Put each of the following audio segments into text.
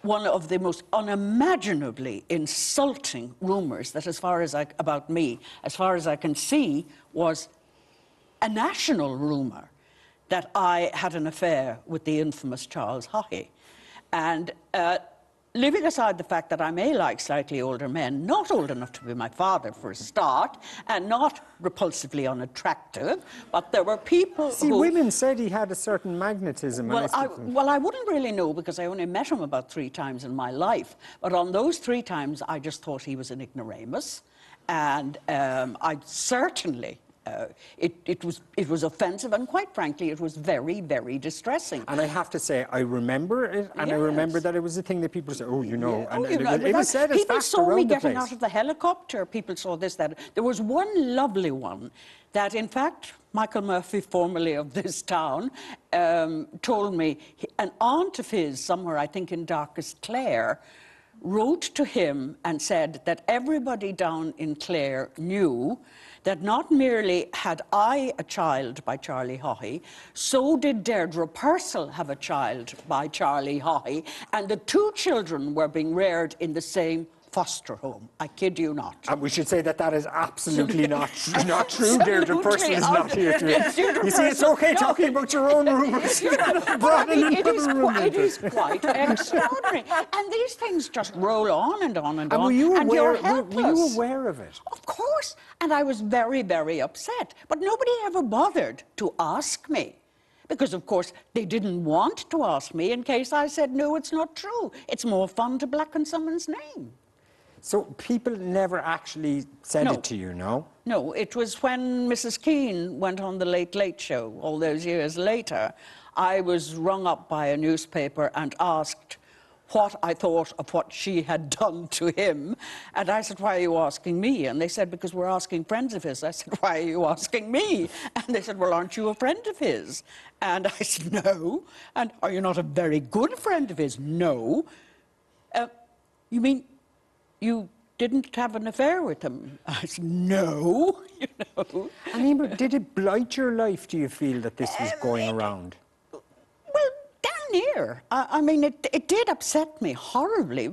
one of the most unimaginably insulting rumours that, as far as about me, as far as I can see, was a national rumour that I had an affair with the infamous Charles Haughey. And leaving aside the fact that I may like slightly older men, not old enough to be my father for a start, and not repulsively unattractive, but there were people See, women said he had a certain magnetism. Well, I wouldn't really know, because I only met him about 3 times in my life. But on those 3 times, I just thought he was an ignoramus. And I certainly... it was offensive, and quite frankly, it was very, very distressing. And I have to say, I remember it, and yes. I remember that it was a thing that people said, oh, you know, yeah. and, oh, you know, it was said as people fact saw around me the getting place. out of the helicopter, people saw this, that. There was one lovely one that, in fact, Michael Murphy, formerly of this town, told me an aunt of his, somewhere, I think in Darkest Clare, wrote to him and said that everybody down in Clare knew that not merely had I a child by Charlie Haughey, so did Deirdre Purcell have a child by Charlie Haughey, and the 2 children were being reared in the same foster home. I kid you not. And we should say that that is absolutely not true. Deirdre Purcell is not here to... You see, it's okay talking about your own rumours. It is quite extraordinary. And these things just roll on and on and on. Were you aware, were you aware of it? Of course. And I was very, very upset. But nobody ever bothered to ask me. Because, of course, they didn't want to ask me in case I said, no, it's not true. It's more fun to blacken someone's name. So people never actually said it to you, no? No, it was when Mrs. Keane went on the Late Late Show all those years later, I was rung up by a newspaper and asked what I thought of what she had done to him. And I said, why are you asking me? And they said, because we're asking friends of his. I said, why are you asking me? And they said, well, aren't you a friend of his? And I said, no. And are you not a very good friend of his? No. You mean you didn't have an affair with him? I said, no, you know. I mean, but did it blight your life, do you feel, that this was going around? Well, damn near. I mean, it did upset me horribly,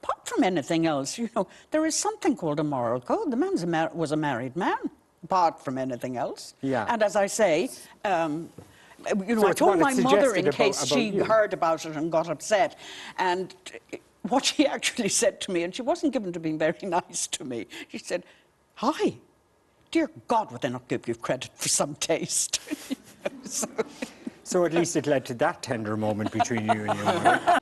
apart from anything else. You know, there is something called a moral code. The man was a married man, apart from anything else. Yeah. And as I say, you know, so I told my mother in about case she you. heard about it and got upset. And what she actually said to me, and she wasn't given to being very nice to me, she said, hi, dear God, would they not give you credit for some taste? So at least it led to that tender moment between you and your mother.